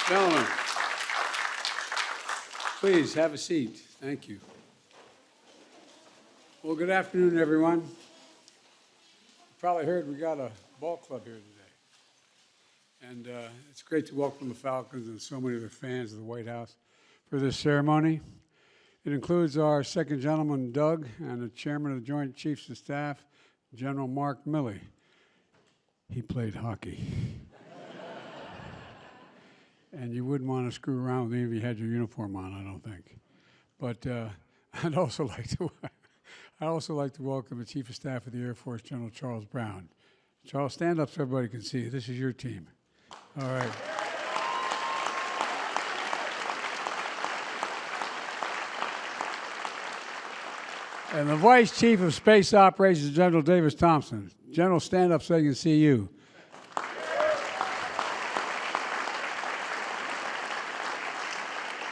Gentlemen, please have a seat. Thank you. Well, good afternoon, everyone. You probably heard we got a ball club here today. And it's great to welcome the Falcons and so many of the fans of the White House for this ceremony. It includes our second gentleman, Doug, and the chairman of the Joint Chiefs of Staff, General Mark Milley. He played hockey. And you wouldn't want to screw around with me if you had your uniform on, I don't think. But I'd also like to welcome the Chief of Staff of the Air Force, General Charles Brown. Charles, stand up so everybody can see you. This is your team. All right. And the Vice Chief of Space Operations, General Davis Thompson. General, stand up so they can see you.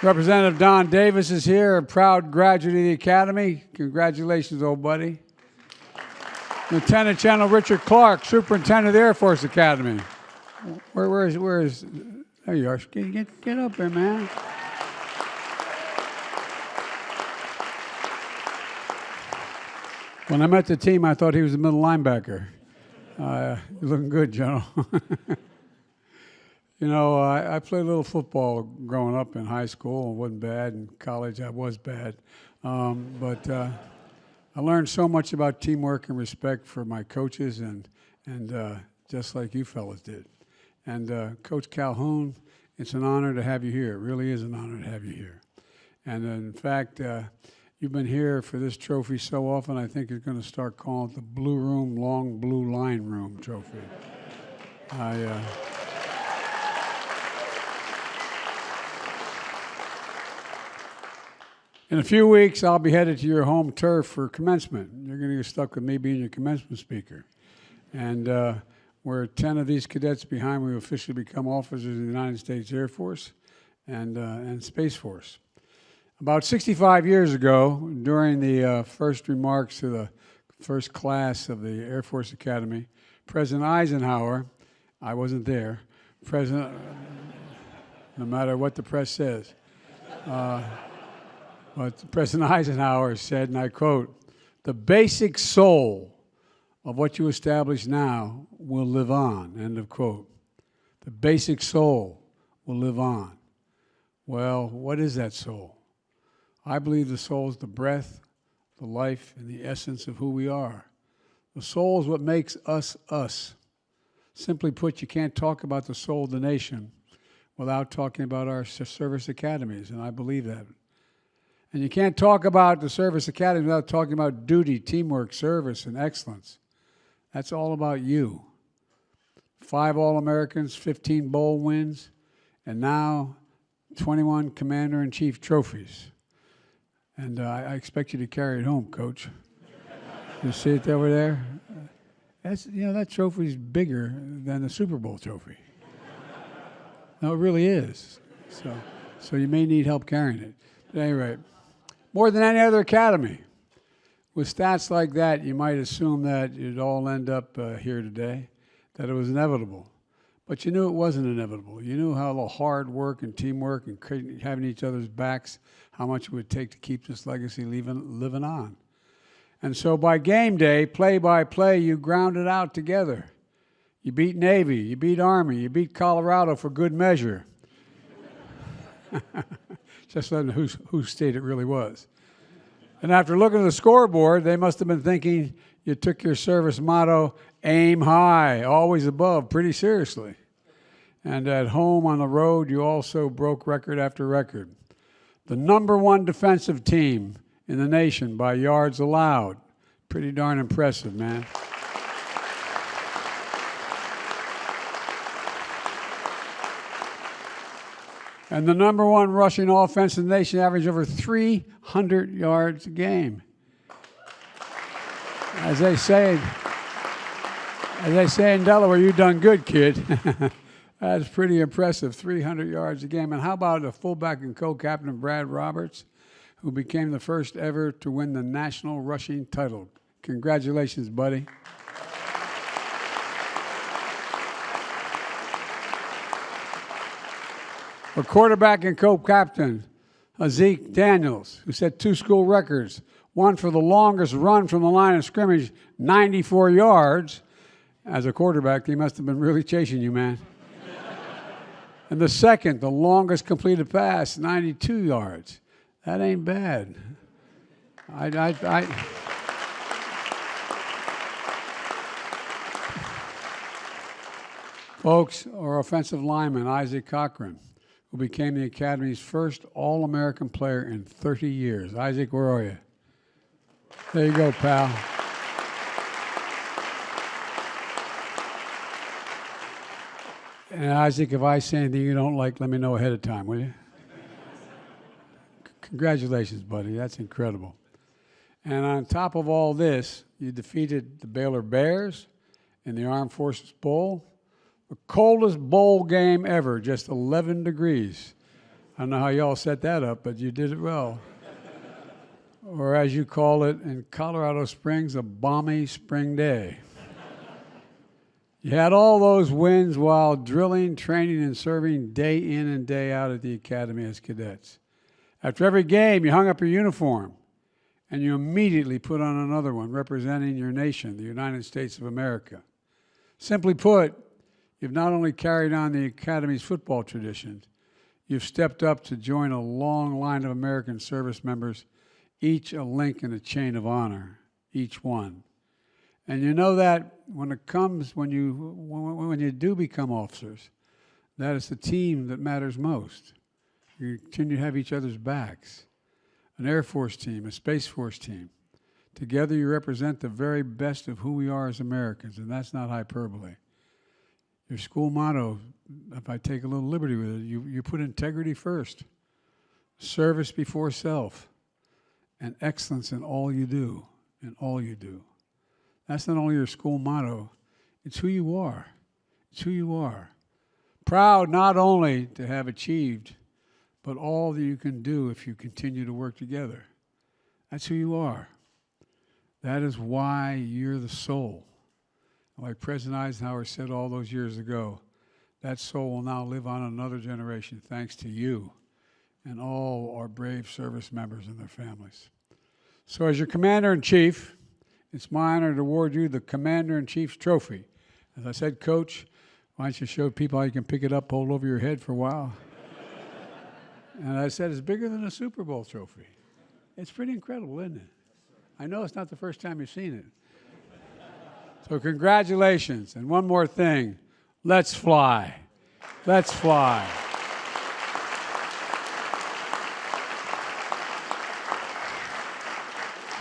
Representative Don Davis is here, a proud graduate of the Academy. Congratulations, old buddy. Lieutenant General Richard Clark, Superintendent of the Air Force Academy. Where is, there you are. Get up there, man. When I met the team, I thought he was a middle linebacker. You're looking good, General. You know, I played a little football growing up in high school. It wasn't bad. In college, I was bad. But I learned so much about teamwork and respect for my coaches, and just like you fellas did. And Coach Calhoun, it's an honor to have you here. It really is an honor to have you here. And in fact, you've been here for this trophy so often, I think you're going to start calling it the Blue Room, Long Blue Line Room trophy. In a few weeks, I'll be headed to your home turf for commencement. You're going to get stuck with me being your commencement speaker. And we're 10 of these cadets behind. We officially become officers in the United States Air Force and Space Force. About 65 years ago, during the first remarks to the first class of the Air Force Academy, President Eisenhower, I wasn't there, no matter what the press says, but President Eisenhower said, and I quote, "The basic soul of what you establish now will live on," end of quote. The basic soul will live on. Well, what is that soul? I believe the soul is the breath, the life, and the essence of who we are. The soul is what makes us us. Simply put, you can't talk about the soul of the nation without talking about our service academies, and I believe that. And you can't talk about the service academy without talking about duty, teamwork, service, and excellence. That's all about you. 5 All-Americans, 15 bowl wins, and now 21 Commander-in-Chief trophies. And I expect you to carry it home, Coach. You see it over there? That trophy's bigger than the Super Bowl trophy. No, it really is. So you may need help carrying it. At any rate, more than any other academy. With stats like that, you might assume that you'd all end up here today, that it was inevitable. But you knew it wasn't inevitable. You knew how the hard work and teamwork and having each other's backs, how much it would take to keep this legacy living on. And so by game day, play by play, you ground it out together. You beat Navy, you beat Army, you beat Colorado for good measure. Just letting whose state it really was. And after looking at the scoreboard, they must have been thinking you took your service motto, aim high, always above, pretty seriously. And at home on the road, you also broke record after record. The #1 defensive team in the nation by yards allowed. Pretty darn impressive, man. And the #1 rushing offense in the nation averaged over 300 yards a game. As they say in Delaware, you done good, kid. That's pretty impressive, 300 yards a game. And how about the fullback and co-captain Brad Roberts, who became the first ever to win the national rushing title? Congratulations, buddy. A quarterback and co-captain, Zeke Daniels, who set 2 school records, one for the longest run from the line of scrimmage, 94 yards. As a quarterback, he must have been really chasing you, man. And the second, the longest completed pass, 92 yards. That ain't bad. Folks, our offensive lineman, Isaac Cochran, who became the Academy's first All-American player in 30 years. Isaac, where are you? There you go, pal. And Isaac, if I say anything you don't like, let me know ahead of time, will you? Congratulations, buddy. That's incredible. And on top of all this, you defeated the Baylor Bears in the Armed Forces Bowl. The coldest bowl game ever, just 11 degrees. I don't know how y'all set that up, but you did it well. Or as you call it in Colorado Springs, a balmy spring day. You had all those wins while drilling, training, and serving day in and day out at the Academy as cadets. After every game, you hung up your uniform, and you immediately put on another one representing your nation, the United States of America. Simply put, you've not only carried on the Academy's football traditions, you've stepped up to join a long line of American service members, each a link in a chain of honor, each one. And you know that when you do become officers, that is the team that matters most. You continue to have each other's backs. An Air Force team, a Space Force team. Together you represent the very best of who we are as Americans, and that's not hyperbole. Your school motto, if I take a little liberty with it, you put integrity first, service before self, and excellence in all you do, That's not only your school motto, it's who you are. It's who you are. Proud not only to have achieved, but all that you can do if you continue to work together. That's who you are. That is why you're the soul. Like President Eisenhower said all those years ago, that soul will now live on another generation thanks to you and all our brave service members and their families. So as your Commander-in-Chief, it's my honor to award you the Commander-in-Chief's Trophy. As I said, Coach, why don't you show people how you can pick it up, hold it over your head for a while? And I said, it's bigger than a Super Bowl trophy. It's pretty incredible, isn't it? I know it's not the first time you've seen it. So congratulations. And one more thing. Let's fly. Let's fly.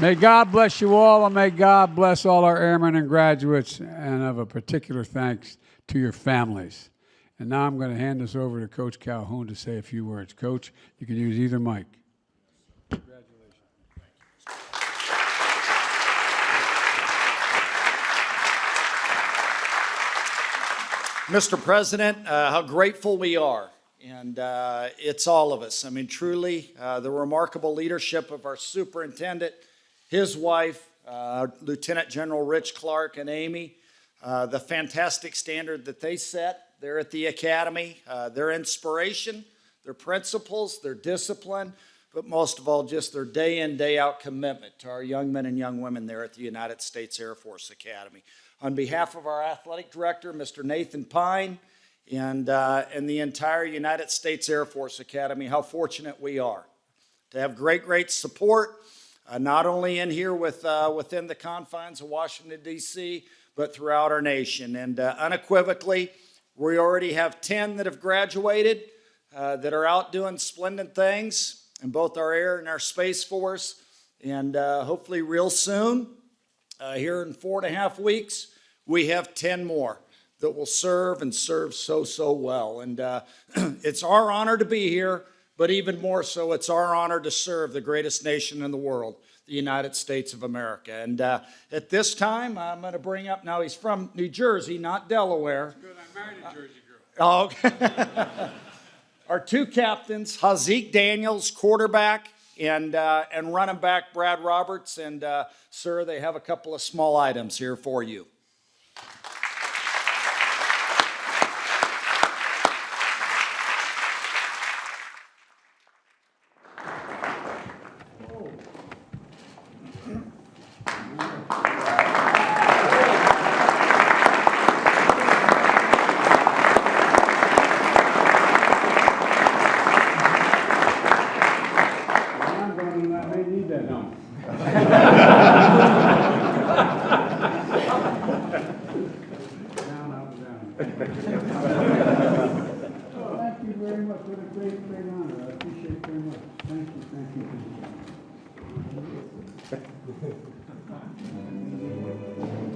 May God bless you all, and may God bless all our airmen and graduates, and of a particular thanks to your families. And now I'm going to hand this over to Coach Calhoun to say a few words. Coach, you can use either mic. Congratulations. Mr. President, how grateful we are. And it's all of us. I mean, truly, the remarkable leadership of our superintendent, his wife, Lieutenant General Rich Clark, and Amy, the fantastic standard that they set there at the Academy, their inspiration, their principles, their discipline, but most of all, just their day in, day out commitment to our young men and young women there at the United States Air Force Academy. On behalf of our athletic director, Mr. Nathan Pine, and the entire United States Air Force Academy, how fortunate we are to have great support, not only in here within the confines of Washington, D.C., but throughout our nation. And unequivocally, we already have 10 that have graduated that are out doing splendid things in both our Air and our Space Force. And hopefully real soon, here in 4.5 weeks, we have 10 more that will serve and serve so well. And it's our honor to be here, but even more so, it's our honor to serve the greatest nation in the world, the United States of America. And at this time, I'm going to bring up, now he's from New Jersey, not Delaware. That's good, I married a Jersey girl. Oh, okay. Our two captains, Zeke Daniels, quarterback, and running back Brad Roberts. And sir, they have a couple of small items here for you. very much. What a great, great honor. I appreciate it very much. Thank you, thank you.